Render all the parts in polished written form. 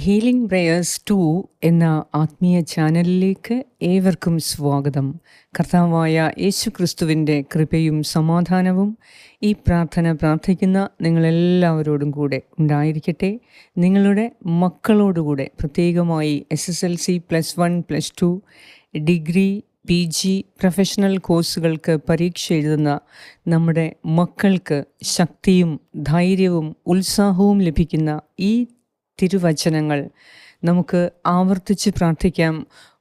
Healing prayers 2 എന്ന ആത്മീയ ചാനലിലേക്ക് ഏവർക്കും സ്വാഗതം. കർത്താവായ യേശുക്രിസ്തുവിൻ്റെ കൃപയും സമാധാനവും ഈ പ്രാർത്ഥന പ്രാർത്ഥിക്കുന്ന നിങ്ങളെല്ലാവരോടും കൂടെ ഉണ്ടായിരിക്കട്ടെ. നിങ്ങളുടെ മക്കളോടുകൂടെ, പ്രത്യേകമായി SSLC +1 +2 ഡിഗ്രി PG പ്രൊഫഷണൽ കോഴ്സുകൾക്ക് പരീക്ഷ എഴുതുന്ന നമ്മുടെ മക്കൾക്ക് ശക്തിയും ധൈര്യവും ഉത്സാഹവും ലഭിക്കുന്ന ഈ തിരുവചനങ്ങൾ നമുക്ക് ആവർത്തിച്ച് പ്രാർത്ഥിക്കാം.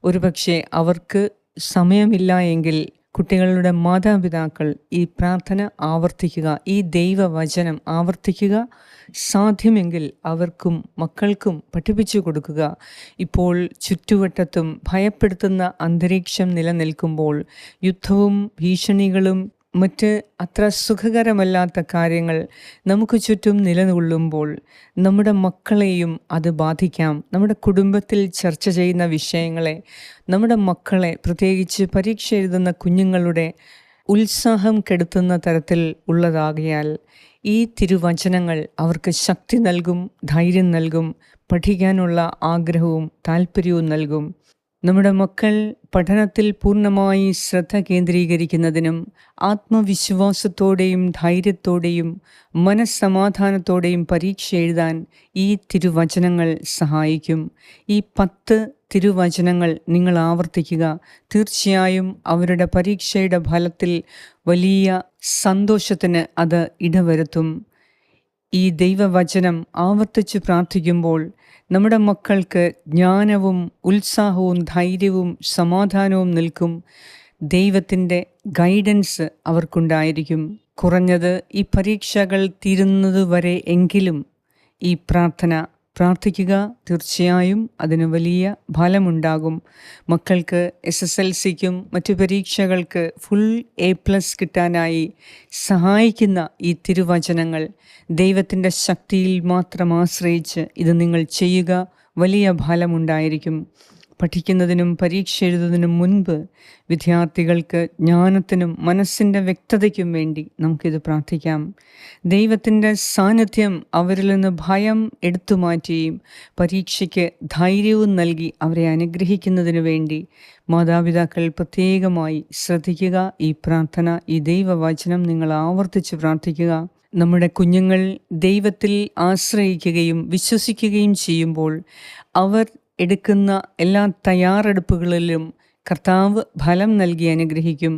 ഒരുപക്ഷെ അവർക്ക് സമയമില്ല എങ്കിൽ കുട്ടികളുടെ മാതാപിതാക്കൾ ഈ പ്രാർത്ഥന ആവർത്തിക്കുക, ഈ ദൈവവചനം ആവർത്തിക്കുക. സാധ്യമെങ്കിൽ അവർക്കും മക്കൾക്കും പഠിപ്പിച്ചു കൊടുക്കുക. ഇപ്പോൾ ചുറ്റുവട്ടത്തും ഭയപ്പെടുത്തുന്ന അന്തരീക്ഷം നിലനിൽക്കുമ്പോൾ, യുദ്ധവും ഭീഷണികളും മറ്റ് അത്ര സുഖകരമല്ലാത്ത കാര്യങ്ങൾ നമുക്ക് ചുറ്റും നിലകൊള്ളുമ്പോൾ നമ്മുടെ മക്കളെയും അത് ബാധിക്കാം. നമ്മുടെ കുടുംബത്തിൽ ചർച്ച ചെയ്യുന്ന വിഷയങ്ങളെ, നമ്മുടെ മക്കളെ, പ്രത്യേകിച്ച് പരീക്ഷ എഴുതുന്ന കുഞ്ഞുങ്ങളുടെ ഉത്സാഹം കെടുത്തുന്ന തരത്തിൽ ഉള്ളതാകയാൽ ഈ തിരുവചനങ്ങൾ അവർക്ക് ശക്തി നൽകും, ധൈര്യം നൽകും, പഠിക്കാനുള്ള ആഗ്രഹവും താല്പര്യവും നൽകും. നമ്മുടെ മക്കൾ പഠനത്തിൽ പൂർണ്ണമായി ശ്രദ്ധ കേന്ദ്രീകരിക്കുന്നതിനും ആത്മവിശ്വാസത്തോടെയും ധൈര്യത്തോടെയും മനസ്സമാധാനത്തോടെയും പരീക്ഷ എഴുതാൻ ഈ തിരുവചനങ്ങൾ സഹായിക്കും. ഈ 10 തിരുവചനങ്ങൾ നിങ്ങൾ ആവർത്തിക്കുക. തീർച്ചയായും അവരുടെ പരീക്ഷയുടെ ഫലത്തിൽ വലിയ സന്തോഷത്തിന് അത് ഇടവരുത്തും. ഈ ദൈവവചനം ആവർത്തിച്ച് പ്രാർത്ഥിക്കുമ്പോൾ നമ്മുടെ മക്കൾക്ക് ജ്ഞാനവും ഉത്സാഹവും ധൈര്യവും സമാധാനവും നിൽക്കും. ദൈവത്തിൻ്റെ ഗൈഡൻസ് അവർക്കുണ്ടായിരിക്കും. കുറഞ്ഞത് ഈ പരീക്ഷകൾ തീരുന്നതുവരെ എങ്കിലും ഈ പ്രാർത്ഥന പ്രാർത്ഥിക്കുക. തീർച്ചയായും അതിന് വലിയ ഫലമുണ്ടാകും. മക്കൾക്ക് SSLCക്കും മറ്റു പരീക്ഷകൾക്ക് ഫുൾ A+ കിട്ടാനായി സഹായിക്കുന്ന ഈ തിരുവചനങ്ങൾ ദൈവത്തിൻ്റെ ശക്തിയിൽ മാത്രം ആശ്രയിച്ച് ഇത് നിങ്ങൾ ചെയ്യുക. വലിയ ഫലമുണ്ടായിരിക്കും. പഠിക്കുന്നതിനും പരീക്ഷ എഴുതുന്നതിനും മുൻപ് വിദ്യാർത്ഥികൾക്ക് ജ്ഞാനത്തിനും മനസ്സിൻ്റെ വ്യക്തതയ്ക്കും വേണ്ടി നമുക്കിത് പ്രാർത്ഥിക്കാം. ദൈവത്തിൻ്റെ സാന്നിധ്യം അവരിൽ നിന്ന് ഭയം എടുത്തു മാറ്റുകയും പരീക്ഷയ്ക്ക് ധൈര്യവും നൽകി അവരെ അനുഗ്രഹിക്കുന്നതിനു വേണ്ടി മാതാപിതാക്കൾ പ്രത്യേകമായി ശ്രദ്ധിക്കുക. ഈ പ്രാർത്ഥന, ഈ ദൈവവചനം നിങ്ങൾ ആവർത്തിച്ച് പ്രാർത്ഥിക്കുക. നമ്മുടെ കുഞ്ഞുങ്ങൾ ദൈവത്തിൽ ആശ്രയിക്കുകയും വിശ്വസിക്കുകയും ചെയ്യുമ്പോൾ അവർ എടുക്കുന്ന എല്ലാ തയ്യാറെടുപ്പുകളിലും കർത്താവ് ഫലം നൽകി അനുഗ്രഹിക്കും.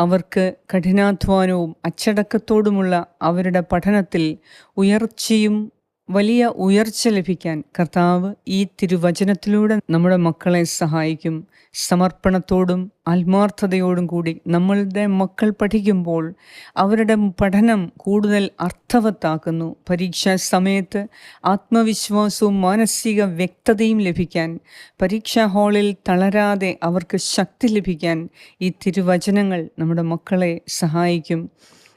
അവർക്ക് കഠിനാധ്വാനവും അച്ചടക്കത്തോടുമുള്ള അവരുടെ പഠനത്തിൽ ഉയർച്ചയും വലിയ ഉയർച്ച ലഭിക്കാൻ കർത്താവ് ഈ തിരുവചനത്തിലൂടെ നമ്മുടെ മക്കളെ സഹായിക്കും. സമർപ്പണത്തോടും ആത്മാർത്ഥതയോടും കൂടി നമ്മളുടെ മക്കൾ പഠിക്കുമ്പോൾ അവരുടെ പഠനം കൂടുതൽ അർത്ഥവത്താക്കുന്നു. പരീക്ഷാ സമയത്ത് ആത്മവിശ്വാസവും മാനസിക വ്യക്തതയും ലഭിക്കാൻ, പരീക്ഷാ ഹാളിൽ തളരാതെ അവർക്ക് ശക്തി ലഭിക്കാൻ ഈ തിരുവചനങ്ങൾ നമ്മുടെ മക്കളെ സഹായിക്കും.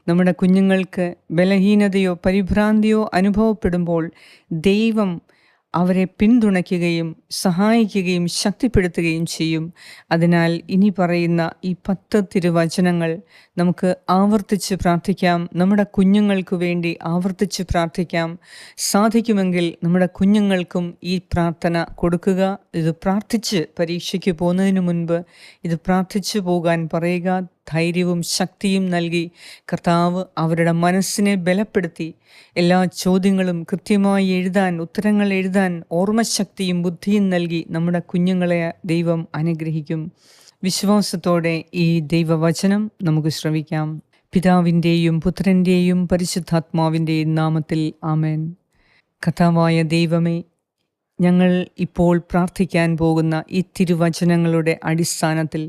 നമ്മുടെ കുഞ്ഞുങ്ങൾക്ക് ബലഹീനതയോ പരിഭ്രാന്തിയോ അനുഭവപ്പെടുമ്പോൾ ദൈവം അവരെ പിന്തുണയ്ക്കുകയും സഹായിക്കുകയും ശക്തിപ്പെടുത്തുകയും ചെയ്യും. അതിനാൽ ഇനി പറയുന്ന ഈ 10 തിരുവചനങ്ങൾ നമുക്ക് ആവർത്തിച്ച് പ്രാർത്ഥിക്കാം. നമ്മുടെ കുഞ്ഞുങ്ങൾക്ക് വേണ്ടി ആവർത്തിച്ച് പ്രാർത്ഥിക്കാം. സാധിക്കുമെങ്കിൽ നമ്മുടെ കുഞ്ഞുങ്ങൾക്കും ഈ പ്രാർത്ഥന കൊടുക്കുക. ഇത് പ്രാർത്ഥിച്ച് പരീക്ഷയ്ക്ക് പോകുന്നതിന് മുൻപ് ഇത് പ്രാർത്ഥിച്ചു പോകാൻ പറയുക. ധൈര്യവും ശക്തിയും നൽകി കർത്താവ് അവരുടെ മനസ്സിനെ ബലപ്പെടുത്തി എല്ലാ ചോദ്യങ്ങളും കൃത്യമായി എഴുതാൻ, ഉത്തരങ്ങൾ എഴുതാൻ ഓർമ്മശക്തിയും ബുദ്ധിയും നൽകി നമ്മുടെ കുഞ്ഞുങ്ങളെ ദൈവം അനുഗ്രഹിക്കും. വിശ്വാസത്തോടെ ഈ ദൈവവചനം നമുക്ക് ശ്രവിക്കാം. പിതാവിൻ്റെയും പുത്രൻ്റെയും പരിശുദ്ധാത്മാവിൻ്റെയും നാമത്തിൽ ആമേൻ. കർത്താവായ ദൈവമേ, ഞങ്ങൾ ഇപ്പോൾ പ്രാർത്ഥിക്കാൻ പോകുന്ന ഈ തിരുവചനങ്ങളുടെ അടിസ്ഥാനത്തിൽ,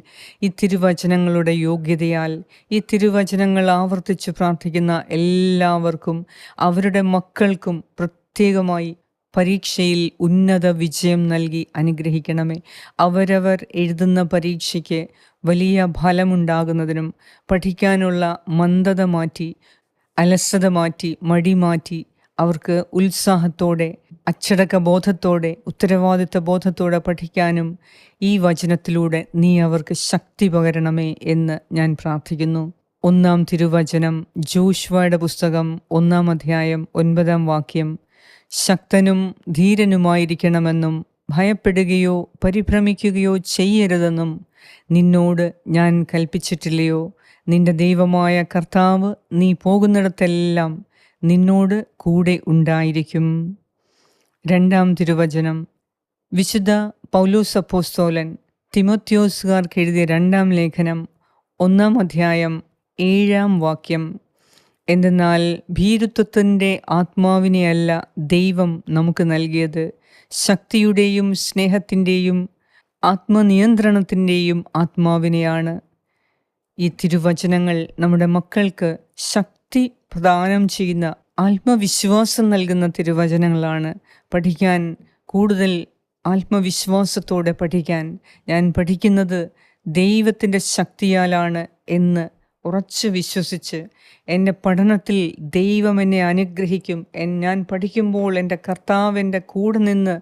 ഈ തിരുവചനങ്ങളുടെ യോഗ്യതയാൽ, ഈ തിരുവചനങ്ങൾ ആവർത്തിച്ച് പ്രാർത്ഥിക്കുന്ന എല്ലാവർക്കും, അവരുടെ മക്കൾക്കും പ്രത്യേകമായി പരീക്ഷയിൽ ഉന്നത വിജയം നൽകി അനുഗ്രഹിക്കണമേ. അവരവർ എഴുതുന്ന പരീക്ഷയ്ക്ക് വലിയ ഫലമുണ്ടാകുന്നതിനും പഠിക്കാനുള്ള മന്ദത മാറ്റി, അലസത മാറ്റി, മടി മാറ്റി അവർക്ക് ഉത്സാഹത്തോടെ, അച്ചടക്ക ബോധത്തോടെ, ഉത്തരവാദിത്ത ബോധത്തോടെ പഠിക്കാനും ഈ വചനത്തിലൂടെ നീ അവർക്ക് ശക്തി പകരണമേ എന്ന് ഞാൻ പ്രാർത്ഥിക്കുന്നു. 1 തിരുവചനം, ജോഷുവയുടെ പുസ്തകം 1 അധ്യായം 9 വാക്യം. ശക്തനും ധീരനുമായിരിക്കണമെന്നും ഭയപ്പെടുകയോ പരിഭ്രമിക്കുകയോ ചെയ്യരുതെന്നും നിന്നോട് ഞാൻ കൽപ്പിച്ചിട്ടില്ലയോ? നിന്റെ ദൈവമായ കർത്താവ് നീ പോകുന്നിടത്തെല്ലാം നിന്നോട് കൂടെ ഉണ്ടായിരിക്കും. 2 തിരുവചനം. വിശുദ്ധ പൗലോസ് അപ്പോസ്തലൻ തിമോഥെയോസുകാർക്ക് എഴുതിയ 2 ലേഖനം 1 അധ്യായം 7 വാക്യം. എന്തെന്നാൽ ഭീരുത്വത്തിൻ്റെ ആത്മാവിനെയല്ല ദൈവം നമുക്ക് നൽകിയത്, ശക്തിയുടെയും സ്നേഹത്തിൻ്റെയും ആത്മനിയന്ത്രണത്തിൻ്റെയും ആത്മാവിനെയാണ്. ഈ തിരുവചനങ്ങൾ നമ്മുടെ മക്കൾക്ക് ശക്തി പ്രദാനം ചെയ്യുന്ന, ആത്മവിശ്വാസം നൽകുന്ന തിരുവചനങ്ങളാണ്. പഠിക്കാൻ കൂടുതൽ ആത്മവിശ്വാസത്തോടെ പഠിക്കാൻ, ഞാൻ പഠിക്കുന്നത് ദൈവത്തിൻ്റെ ശക്തിയാലാണ് എന്ന് ഉറച്ചു വിശ്വസിച്ച് എൻ്റെ പഠനത്തിൽ ദൈവം എന്നെ അനുഗ്രഹിക്കും, ഞാൻ പഠിക്കുമ്പോൾ എൻ്റെ കർത്താവ് എൻ്റെ കൂടെ നിന്ന്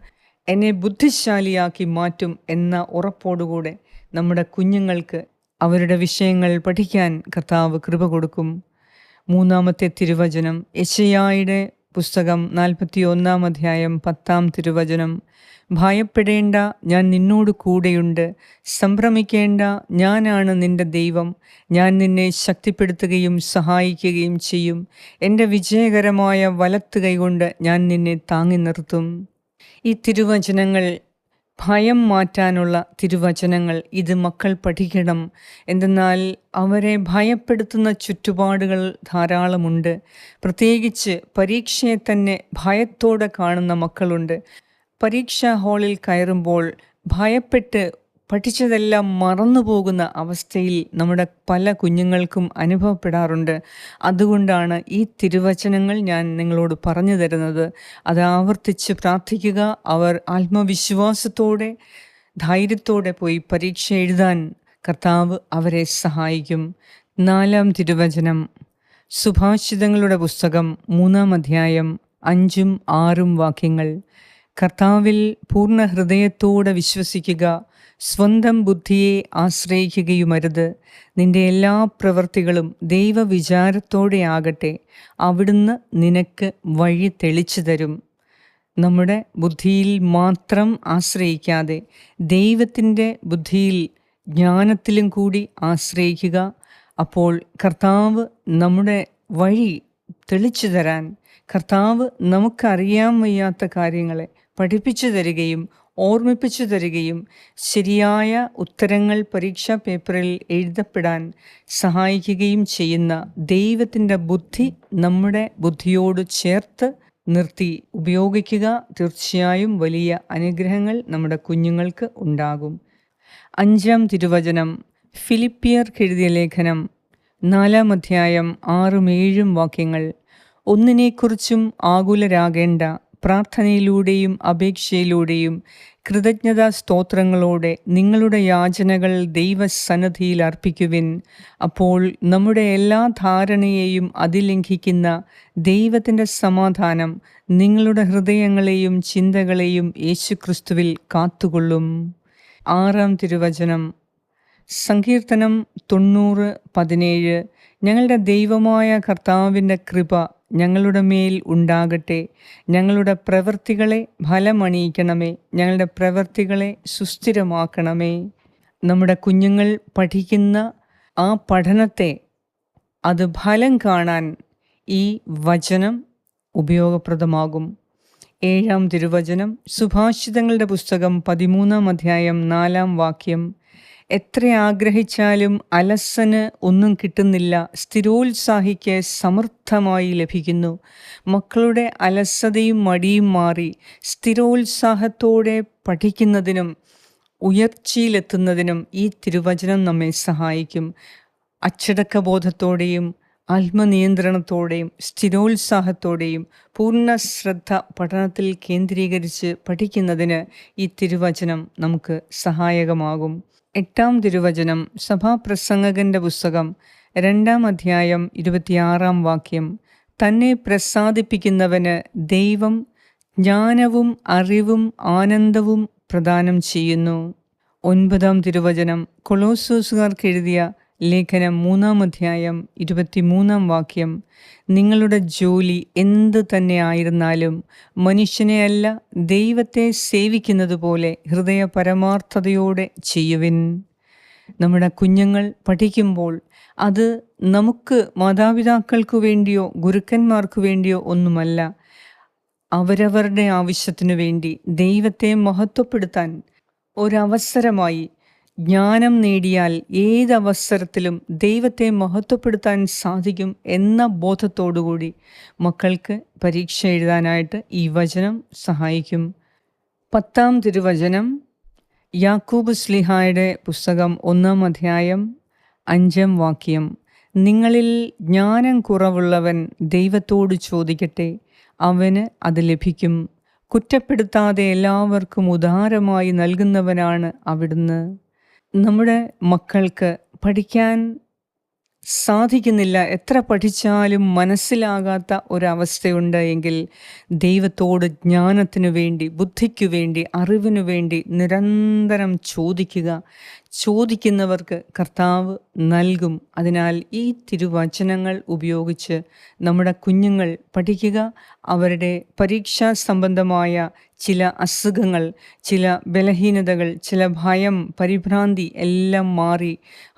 എന്നെ ബുദ്ധിശാലിയാക്കി മാറ്റും എന്ന ഉറപ്പോടുകൂടെ നമ്മുടെ കുഞ്ഞുങ്ങൾക്ക് അവരുടെ വിഷയങ്ങൾ പഠിക്കാൻ കർത്താവ് കൃപ കൊടുക്കും. 3 തിരുവചനം. യെശയ്യായുടെ പുസ്തകം 41 അധ്യായം 10 തിരുവചനം. ഭയപ്പെടേണ്ട, ഞാൻ നിന്നോട് കൂടെയുണ്ട്. സംഭ്രമിക്കേണ്ട, ഞാനാണ് നിന്റെ ദൈവം. ഞാൻ നിന്നെ ശക്തിപ്പെടുത്തുകയും സഹായിക്കുകയും ചെയ്യും. എൻ്റെ വിജയകരമായ വലത്ത് കൈകൊണ്ട് ഞാൻ നിന്നെ താങ്ങി നിർത്തും. ഈ തിരുവചനങ്ങൾ ഭയം മാറ്റാനുള്ള തിരുവചനങ്ങൾ. ഇത് മക്കൾ പഠിക്കണം. എന്തെന്നാൽ അവരെ ഭയപ്പെടുത്തുന്ന ചുറ്റുപാടുകൾ ധാരാളമുണ്ട്. പ്രത്യേകിച്ച് പരീക്ഷയെ തന്നെ ഭയത്തോടെ കാണുന്ന മക്കളുണ്ട്. പരീക്ഷാ ഹാളിൽ കയറുമ്പോൾ ഭയപ്പെട്ട് പഠിച്ചതെല്ലാം മറന്നു പോകുന്ന അവസ്ഥയിൽ നമ്മുടെ പല കുഞ്ഞുങ്ങൾക്കും അനുഭവപ്പെടാറുണ്ട്. അതുകൊണ്ടാണ് ഈ തിരുവചനങ്ങൾ ഞാൻ നിങ്ങളോട് പറഞ്ഞു തരുന്നത്. അത് ആവർത്തിച്ച് പ്രാർത്ഥിക്കുക. അവർ ആത്മവിശ്വാസത്തോടെ ധൈര്യത്തോടെ പോയി പരീക്ഷ എഴുതാൻ കർത്താവ് അവരെ സഹായിക്കും. 4 തിരുവചനം. സുഭാഷിതങ്ങളുടെ പുസ്തകം 3 അധ്യായം 5, 6 വാക്യങ്ങൾ. കർത്താവിൽ പൂർണ്ണ ഹൃദയത്തോടെ വിശ്വസിക്കുക, സ്വന്തം ബുദ്ധിയെ ആശ്രയിക്കുകയുമരുത്. നിന്റെ എല്ലാ പ്രവൃത്തികളും ദൈവവിചാരത്തോടെ ആകട്ടെ, അവിടുന്ന് നിനക്ക് വഴി തെളിച്ചു തരും. നമ്മുടെ ബുദ്ധിയിൽ മാത്രം ആശ്രയിക്കാതെ ദൈവത്തിൻ്റെ ബുദ്ധിയിൽ, ജ്ഞാനത്തിലും കൂടി ആശ്രയിക്കുക. അപ്പോൾ കർത്താവ് നമ്മുടെ വഴി തെളിച്ചു തരാൻ, കർത്താവ് നമുക്കറിയാൻ വയ്യാത്ത കാര്യങ്ങളെ പഠിപ്പിച്ചു തരികയും ഓർമ്മിപ്പിച്ചു തരികയും ശരിയായ ഉത്തരങ്ങൾ പരീക്ഷാ പേപ്പറിൽ എഴുതപ്പെടാൻ സഹായിക്കുകയും ചെയ്യുന്ന ദൈവത്തിൻ്റെ ബുദ്ധി നമ്മുടെ ബുദ്ധിയോട് ചേർത്ത് നിർത്തി ഉപയോഗിക്കുക. തീർച്ചയായും വലിയ അനുഗ്രഹങ്ങൾ നമ്മുടെ കുഞ്ഞുങ്ങൾക്ക് ഉണ്ടാകും. 5 തിരുവചനം. ഫിലിപ്പിയർക്ക് എഴുതിയ ലേഖനം 4 അധ്യായം 6, 7 വാക്യങ്ങൾ. ഒന്നിനെക്കുറിച്ചും ആകുലരാകേണ്ട, പ്രാർത്ഥനയിലൂടെയും അപേക്ഷയിലൂടെയും കൃതജ്ഞതാ സ്തോത്രങ്ങളോടെ നിങ്ങളുടെ യാചനകൾ ദൈവസന്നിധിയിൽ അർപ്പിക്കുവിൻ. അപ്പോൾ നമ്മുടെ എല്ലാ ധാരണയെയും അതിലംഘിക്കുന്ന ദൈവത്തിൻ്റെ സമാധാനം നിങ്ങളുടെ ഹൃദയങ്ങളെയും ചിന്തകളെയും യേശുക്രിസ്തുവിൽ കാത്തുകൊള്ളും. 6 തിരുവചനം. സങ്കീർത്തനം 90:17. ഞങ്ങളുടെ ദൈവമായ കർത്താവിൻ്റെ കൃപ ഞങ്ങളുടെ മേൽ ഉണ്ടാകട്ടെ. ഞങ്ങളുടെ പ്രവൃത്തികളെ ഫലമണിയിക്കണമേ. ഞങ്ങളുടെ പ്രവൃത്തികളെ സുസ്ഥിരമാക്കണമേ. നമ്മുടെ കുഞ്ഞുങ്ങൾ പഠിക്കുന്ന ആ പഠനത്തെ, അത് ഫലം കാണാൻ ഈ വചനം ഉപയോഗപ്രദമാകും. 7 തിരുവചനം. സുഭാഷിതങ്ങളുടെ പുസ്തകം 13 അധ്യായം 4 വാക്യം. എത്ര ആഗ്രഹിച്ചാലും അലസന് ഒന്നും കിട്ടുന്നില്ല, സ്ഥിരോത്സാഹിക്ക് സമൃദ്ധമായി ലഭിക്കുന്നു. മക്കളുടെ അലസതയും മടിയും മാറി സ്ഥിരോത്സാഹത്തോടെ പഠിക്കുന്നതിനും ഉയർച്ചയിലെത്തുന്നതിനും ഈ തിരുവചനം നമ്മെ സഹായിക്കും. അച്ചടക്കബോധത്തോടെയും ആത്മനിയന്ത്രണത്തോടെയും സ്ഥിരോത്സാഹത്തോടെയും പൂർണ്ണ ശ്രദ്ധ പഠനത്തിൽ കേന്ദ്രീകരിച്ച് പഠിക്കുന്നതിന് ഈ തിരുവചനം നമുക്ക് സഹായകമാകും. 8 തിരുവചനം. സഭാപ്രസംഗകന്റെ പുസ്തകം 2 അധ്യായം 26 വാക്യം. തന്നെ പ്രസാദിപ്പിക്കുന്നവന് ദൈവം ജ്ഞാനവും അറിവും ആനന്ദവും പ്രദാനം ചെയ്യുന്നു. 9 തിരുവചനം. കൊളോസ്യോസുകാർക്ക് എഴുതിയ ലേഖനം 3-ാം 23 നിങ്ങളുടെ ജോലി എന്ത് തന്നെ ആയിരുന്നാലും മനുഷ്യനെയല്ല ദൈവത്തെ സേവിക്കുന്നത് പോലെ ഹൃദയ പരമാർത്ഥതയോടെ ചെയ്യുവിൻ. നമ്മുടെ കുഞ്ഞുങ്ങൾ പഠിക്കുമ്പോൾ അത് നമുക്ക് മാതാപിതാക്കൾക്ക് വേണ്ടിയോ ഗുരുക്കന്മാർക്ക് വേണ്ടിയോ ഒന്നുമല്ല, അവരവരുടെ ആവശ്യത്തിനു വേണ്ടി ദൈവത്തെ മഹത്വപ്പെടുത്താൻ ഒരവസരമായി. ജ്ഞാനം നേടിയാൽ ഏതവസരത്തിലും ദൈവത്തെ മഹത്വപ്പെടുത്താൻ സാധിക്കും എന്ന ബോധത്തോടുകൂടി മക്കൾക്ക് പരീക്ഷ എഴുതാനായിട്ട് ഈ വചനം സഹായിക്കും. 10-ാം തിരുവചനം യാക്കോബ് ശ്ലീഹായുടെ പുസ്തകം 1-ാം 5 നിങ്ങളിൽ ജ്ഞാനം കുറവുള്ളവൻ ദൈവത്തോട് ചോദിക്കട്ടെ, അവന് അത് ലഭിക്കും. കുറ്റപ്പെടുത്താതെ എല്ലാവർക്കും ഉദാരമായി നൽകുന്നവനാണ് അവിടുന്ന്. നമ്മുടെ മക്കൾക്ക് പഠിക്കാൻ സാധിക്കുന്നില്ല, എത്ര പഠിച്ചാലും മനസ്സിലാകാത്ത ഒരവസ്ഥയുണ്ട് എങ്കിൽ ദൈവത്തോട് ജ്ഞാനത്തിനു വേണ്ടി, ബുദ്ധിക്കു വേണ്ടി, അറിവിനു വേണ്ടി നിരന്തരം ചോദിക്കുക. ചോദിക്കുന്നവർക്ക് കർത്താവ് നൽകും. അതിനാൽ ഈ തിരുവചനങ്ങൾ ഉപയോഗിച്ച് നമ്മുടെ കുഞ്ഞുങ്ങൾ പഠിക്കുക. അവരുടെ പരീക്ഷാ സംബന്ധമായ ചില അസുഖങ്ങൾ, ചില ബലഹീനതകൾ, ചില ഭയം, പരിഭ്രാന്തി എല്ലാം മാറി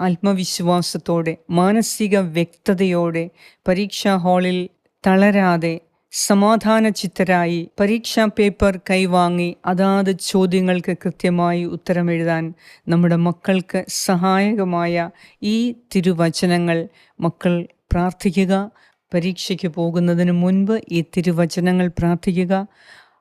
ആത്മവിശ്വാസത്തോടെ, മാനസിക വ്യക്തതയോടെ, പരീക്ഷാ ഹാളിൽ തളരാതെ സമാധാന ചിത്തരായി പരീക്ഷാ പേപ്പർ കൈവാങ്ങി അതാത് ചോദ്യങ്ങൾക്ക് കൃത്യമായി ഉത്തരമെഴുതാൻ നമ്മുടെ മക്കൾക്ക് സഹായകമായ ഈ തിരുവചനങ്ങൾ മക്കൾ പ്രാർത്ഥിക്കുക. പരീക്ഷയ്ക്ക് പോകുന്നതിന് മുൻപ് ഈ തിരുവചനങ്ങൾ പ്രാർത്ഥിക്കുക.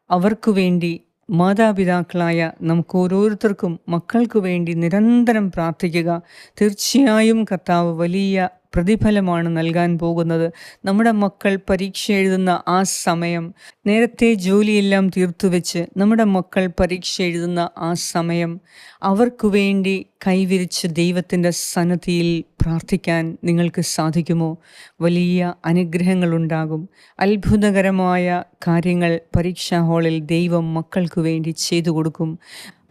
അവർക്കു വേണ്ടി മാതാപിതാക്കളായ നമുക്ക് ഓരോരുത്തർക്കും മക്കൾക്ക് വേണ്ടി നിരന്തരം പ്രാർത്ഥിക്കുക. തീർച്ചയായും കർത്താവ് വലിയ പ്രതിഫലമാണ് നൽകാൻ പോകുന്നത്. നമ്മുടെ മക്കൾ പരീക്ഷ എഴുതുന്ന ആ സമയം, നേരത്തെ ജോലിയെല്ലാം തീർത്തുവെച്ച് നമ്മുടെ മക്കൾ പരീക്ഷ എഴുതുന്ന ആ സമയം അവർക്കു വേണ്ടി കൈവിരിച്ച് ദൈവത്തിൻ്റെ സന്നിധിയിൽ പ്രാർത്ഥിക്കാൻ നിങ്ങൾക്ക് സാധിക്കുമോ? വലിയ അനുഗ്രഹങ്ങളുണ്ടാകും. അത്ഭുതകരമായ കാര്യങ്ങൾ പരീക്ഷാ ഹാളിൽ ദൈവം മക്കൾക്ക് വേണ്ടി ചെയ്തു കൊടുക്കും.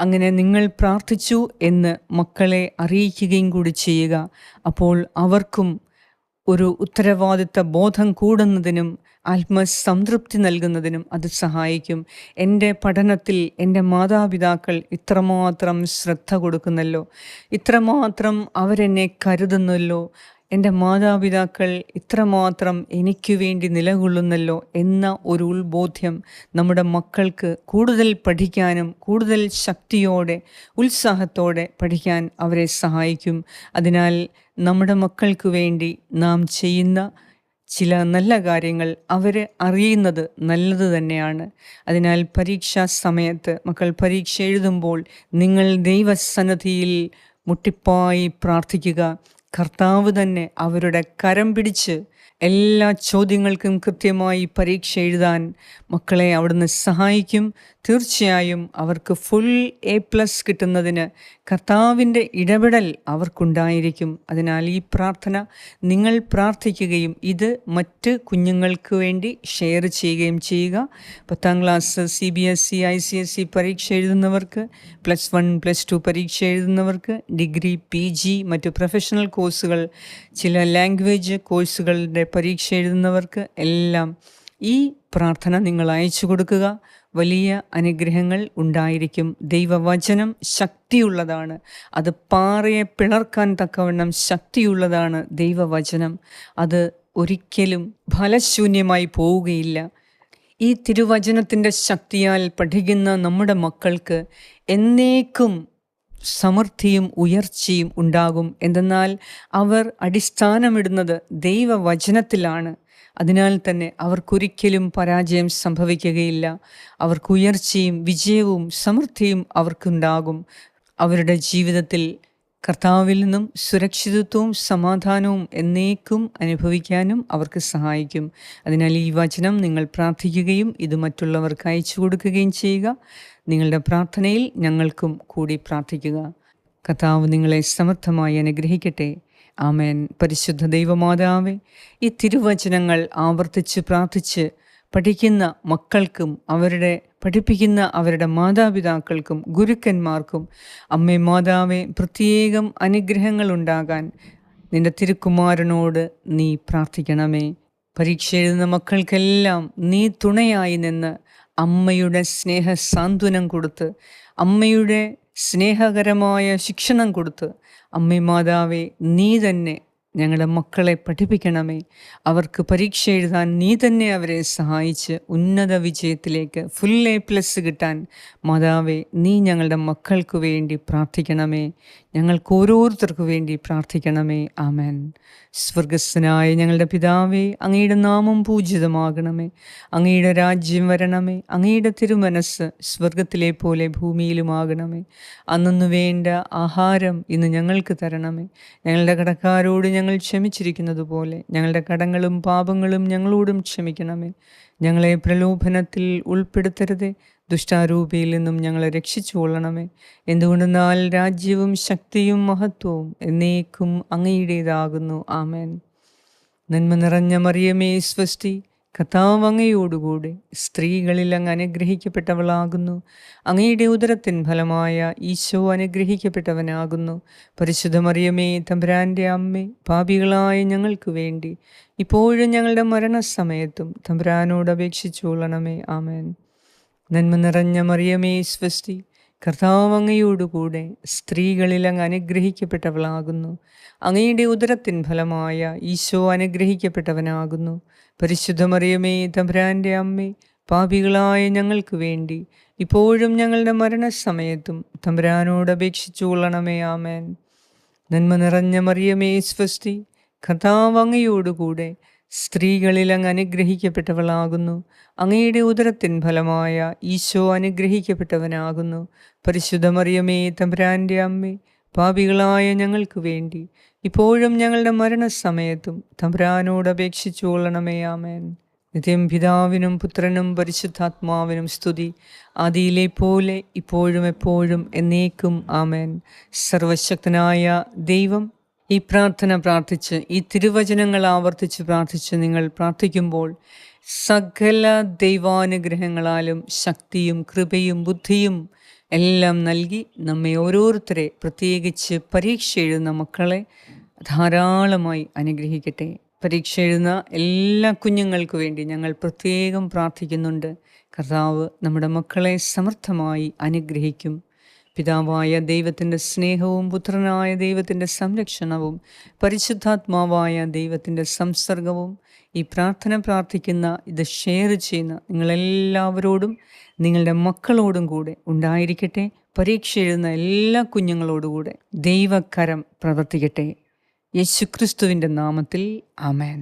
അങ്ങനെ നിങ്ങൾ പ്രാർത്ഥിച്ചു എന്ന് മക്കളെ അറിയിക്കുകയും കൂടി ചെയ്യുക. അപ്പോൾ അവർക്കും ഒരു ഉത്തരവാദിത്ത ബോധം കൂടുന്നതിനും ആത്മസംതൃപ്തി നൽകുന്നതിനും അത് സഹായിക്കും. എൻ്റെ പഠനത്തിൽ എൻ്റെ മാതാപിതാക്കൾ ഇത്രമാത്രം ശ്രദ്ധ കൊടുക്കുന്നല്ലോ, ഇത്രമാത്രം അവരെന്നെ കരുതുന്നല്ലോ, എൻ്റെ മാതാപിതാക്കൾ ഇത്രമാത്രം എനിക്ക് വേണ്ടി നിലകൊള്ളുന്നല്ലോ എന്ന ഒരു ഉൾബോധ്യം നമ്മുടെ മക്കൾക്ക് കൂടുതൽ പഠിക്കാനും കൂടുതൽ ശക്തിയോടെ ഉത്സാഹത്തോടെ പഠിക്കാൻ അവരെ സഹായിക്കും. അതിനാൽ നമ്മുടെ മക്കൾക്ക് വേണ്ടി നാം ചെയ്യുന്ന ചില നല്ല കാര്യങ്ങൾ അവർ അറിയുന്നത് നല്ലത് തന്നെയാണ്. അതിനാൽ പരീക്ഷാ സമയത്ത് മക്കൾ പരീക്ഷ എഴുതുമ്പോൾ നിങ്ങൾ ദൈവസന്നിധിയിൽ മുട്ടിപ്പായി പ്രാർത്ഥിക്കുക. കർത്താവ് തന്നെ അവരുടെ കരം പിടിച്ച് എല്ലാ ചോദ്യങ്ങൾക്കും കൃത്യമായി പരീക്ഷ എഴുതാൻ മക്കളെ അവിടുന്ന് സഹായിക്കും. തീർച്ചയായും അവർക്ക് ഫുൾ A+ കിട്ടുന്നതിന് കർത്താവിൻ്റെ ഇടപെടൽ അവർക്കുണ്ടായിരിക്കും. അതിനാൽ ഈ പ്രാർത്ഥന നിങ്ങൾ പ്രാർത്ഥിക്കുകയും ഇത് മറ്റ് കുഞ്ഞുങ്ങൾക്ക് വേണ്ടി ഷെയർ ചെയ്യുകയും ചെയ്യുക. 10ാം ക്ലാസ് CBSE ICSE പരീക്ഷ എഴുതുന്നവർക്ക്, +1 +2 പരീക്ഷ എഴുതുന്നവർക്ക്, ഡിഗ്രി PG മറ്റ് പ്രൊഫഷണൽ കോഴ്സുകൾ, ചില ലാംഗ്വേജ് കോഴ്സുകളുടെ പരീക്ഷ എഴുതുന്നവർക്ക് എല്ലാം ഈ പ്രാർത്ഥന നിങ്ങൾ അയച്ചു കൊടുക്കുക. വലിയ അനുഗ്രഹങ്ങൾ ഉണ്ടായിരിക്കും. ദൈവവചനം ശക്തിയുള്ളതാണ്. അത് പാറയെ പിളർക്കാൻ തക്കവണ്ണം ശക്തിയുള്ളതാണ് ദൈവവചനം. അത് ഒരിക്കലും ഫലശൂന്യമായി പോവുകയില്ല. ഈ തിരുവചനത്തിൻ്റെ ശക്തിയാൽ പഠിക്കുന്ന നമ്മുടെ മക്കൾക്ക് എന്നേക്കും സമൃദ്ധിയും ഉയർച്ചയും ഉണ്ടാകും. എന്തെന്നാൽ അവർ അടിസ്ഥാനമിടുന്നത് ദൈവവചനത്തിലാണ്. അതിനാൽ തന്നെ അവർക്കൊരിക്കലും പരാജയം സംഭവിക്കുകയില്ല. അവർക്ക് ഉയർച്ചയും വിജയവും സമൃദ്ധിയും അവർക്കുണ്ടാകും. അവരുടെ ജീവിതത്തിൽ കർത്താവിൽ നിന്നും സുരക്ഷിതത്വവും സമാധാനവും എന്നേക്കും അനുഭവിക്കാനും അവർക്ക് സഹായിക്കും. അതിനാൽ ഈ വചനം നിങ്ങൾ പ്രാർത്ഥിക്കുകയും ഇത് മറ്റുള്ളവർക്ക് അയച്ചു കൊടുക്കുകയും ചെയ്യുക. നിങ്ങളുടെ പ്രാർത്ഥനയിൽ ഞങ്ങൾക്കും കൂടി പ്രാർത്ഥിക്കുക. കർത്താവ് നിങ്ങളെ സമർത്ഥമായി അനുഗ്രഹിക്കട്ടെ. ആമേൻ. പരിശുദ്ധ ദൈവമാതാവേ, ഈ തിരുവചനങ്ങൾ ആവർത്തിച്ച് പ്രാർത്ഥിച്ച് പഠിക്കുന്ന മക്കൾക്കും പഠിപ്പിക്കുന്ന അവരുടെ മാതാപിതാക്കൾക്കും ഗുരുക്കന്മാർക്കും അമ്മേ മാതാവേ പ്രത്യേകം അനുഗ്രഹങ്ങൾ ഉണ്ടാകാൻ നിന്റെ തിരുക്കുമാരനോട് നീ പ്രാർത്ഥിക്കണമേ. പരീക്ഷ എഴുതുന്ന മക്കൾക്കെല്ലാം നീ തുണയായി നിന്ന് അമ്മയുടെ സ്നേഹ സാന്ത്വനം കൊടുത്ത്, അമ്മയുടെ സ്നേഹകരമായ ശിക്ഷണം കൊടുത്ത്, അമ്മേ മാതാവേ, നീ തന്നെ ഞങ്ങളുടെ മക്കളെ പഠിപ്പിക്കണമേ. അവർക്ക് പരീക്ഷ എഴുതാൻ നീ തന്നെ അവരെ സഹായിച്ച് ഉന്നത വിജയത്തിലേക്ക് full A+ കിട്ടാൻ മാതാവേ, നീ ഞങ്ങളുടെ മക്കൾക്ക് വേണ്ടി പ്രാർത്ഥിക്കണമേ. ഞങ്ങൾക്ക് ഓരോരുത്തർക്കു വേണ്ടി പ്രാർത്ഥിക്കണമേ. ആമേൻ. സ്വർഗസ്ഥനായ ഞങ്ങളുടെ പിതാവേ, അങ്ങയുടെ നാമം പൂജിതമാകണമേ. അങ്ങയുടെ രാജ്യം വരണമേ. അങ്ങയുടെ തിരുമനസ് സ്വർഗത്തിലെ പോലെ ഭൂമിയിലുമാകണമേ. അന്നു വേണ്ട ആഹാരം ഇന്ന് ഞങ്ങൾക്ക് തരണമേ. ഞങ്ങളുടെ കടക്കാരോട് ഞങ്ങൾ ക്ഷമിച്ചിരിക്കുന്നത് പോലെ ഞങ്ങളുടെ കടങ്ങളും പാപങ്ങളും ഞങ്ങളോടും ക്ഷമിക്കണമേ. ഞങ്ങളെ പ്രലോഭനത്തിൽ ഉൾപ്പെടുത്തരുതേ, ദുഷ്ടാരൂപിയിൽ നിന്നും ഞങ്ങളെ രക്ഷിച്ചുകൊള്ളണമേ. എന്തുകൊണ്ടെന്നാൽ രാജ്യവും ശക്തിയും മഹത്വവും എന്നേക്കും അങ്ങയുടേതാകുന്നു. ആമേൻ. നന്മ നിറഞ്ഞ മറിയമേ സ്വസ്തി, കർത്താവ് അങ്ങയോടുകൂടെ സ്ത്രീകളിൽ അങ്ങ് അനുഗ്രഹിക്കപ്പെട്ടവളാകുന്നു. അങ്ങയുടെ ഉദരത്തിൻ ഫലമായ ഈശോ അനുഗ്രഹിക്കപ്പെട്ടവനാകുന്നു. പരിശുദ്ധ മറിയമേ, തമ്പുരാൻ്റെ അമ്മേ, പാപികളായ ഞങ്ങൾക്ക് വേണ്ടി ഇപ്പോഴും ഞങ്ങളുടെ മരണസമയത്തും തമ്പുരാനോട് അപേക്ഷിച്ചുകൊള്ളണമേ. ആമേൻ. നന്മ നിറഞ്ഞ മറിയമേ സ്വസ്തി, കർത്താവ് അങ്ങയോടുകൂടെ സ്ത്രീകളിൽ അങ്ങ് അനുഗ്രഹിക്കപ്പെട്ടവളാകുന്നു. അങ്ങയുടെ ഉദരത്തിൻ ഫലമായ ഈശോ അനുഗ്രഹിക്കപ്പെട്ടവനാകുന്നു. പരിശുദ്ധ മറിയമേ, തമ്പുരാൻ്റെ അമ്മേ, പാപികളായ ഞങ്ങൾക്ക് വേണ്ടി ഇപ്പോഴും ഞങ്ങളുടെ മരണസമയത്തും തമ്പുരാനോട് അപേക്ഷിച്ചുകൊള്ളണമേ. ആമേൻ. നന്മ നിറഞ്ഞ മറിയമേ സ്വസ്തി, കർത്താവ് അങ്ങയോടുകൂടെ സ്ത്രീകളിൽ അങ്ങ് അനുഗ്രഹിക്കപ്പെട്ടവളാകുന്നു. അങ്ങയുടെ ഉദരത്തിൻ ഫലമായ ഈശോ അനുഗ്രഹിക്കപ്പെട്ടവനാകുന്നു. പരിശുദ്ധ മറിയമേ, തമ്പുരാൻ്റെ അമ്മേ, പാപികളായ ഞങ്ങൾക്ക് വേണ്ടി ഇപ്പോഴും ഞങ്ങളുടെ മരണസമയത്തും തമ്പുരാനോട് അപേക്ഷിച്ചുകൊള്ളണമേ. ആമേൻ. നിത്യം പിതാവിനും പുത്രനും പരിശുദ്ധാത്മാവിനും സ്തുതി, ആദിയിലെ പോലെ ഇപ്പോഴും എപ്പോഴും എന്നേക്കും. ആമേൻ. സർവശക്തനായ ദൈവം ഈ പ്രാർത്ഥന പ്രാർത്ഥിച്ച്, ഈ തിരുവചനങ്ങൾ ആവർത്തിച്ച് പ്രാർത്ഥിച്ച് നിങ്ങൾ പ്രാർത്ഥിക്കുമ്പോൾ സകല ദൈവാനുഗ്രഹങ്ങളാലും ശക്തിയും കൃപയും ബുദ്ധിയും എല്ലാം നൽകി നമ്മെ ഓരോരുത്തരെ, പ്രത്യേകിച്ച് പരീക്ഷ എഴുതുന്ന മക്കളെ ധാരാളമായി അനുഗ്രഹിക്കട്ടെ. പരീക്ഷ എഴുതുന്ന എല്ലാ കുഞ്ഞുങ്ങൾക്ക് വേണ്ടി ഞങ്ങൾ പ്രത്യേകം പ്രാർത്ഥിക്കുന്നുണ്ട്. കർത്താവ് നമ്മുടെ മക്കളെ സമർത്ഥമായി അനുഗ്രഹിക്കും. പിതാവായ ദൈവത്തിൻ്റെ സ്നേഹവും പുത്രനായ ദൈവത്തിൻ്റെ സംരക്ഷണവും പരിശുദ്ധാത്മാവായ ദൈവത്തിൻ്റെ സംസർഗവും ഈ പ്രാർത്ഥന പ്രാർത്ഥിക്കുന്ന, ഇത് ഷെയർ ചെയ്യുന്ന നിങ്ങളെല്ലാവരോടും നിങ്ങളുടെ മക്കളോടും കൂടെ ഉണ്ടായിരിക്കട്ടെ. പരീക്ഷ എഴുതുന്ന എല്ലാ കുഞ്ഞുങ്ങളോടുകൂടെ ദൈവകരം പ്രവർത്തിക്കട്ടെ. യേശുക്രിസ്തുവിൻ്റെ നാമത്തിൽ ആമേൻ.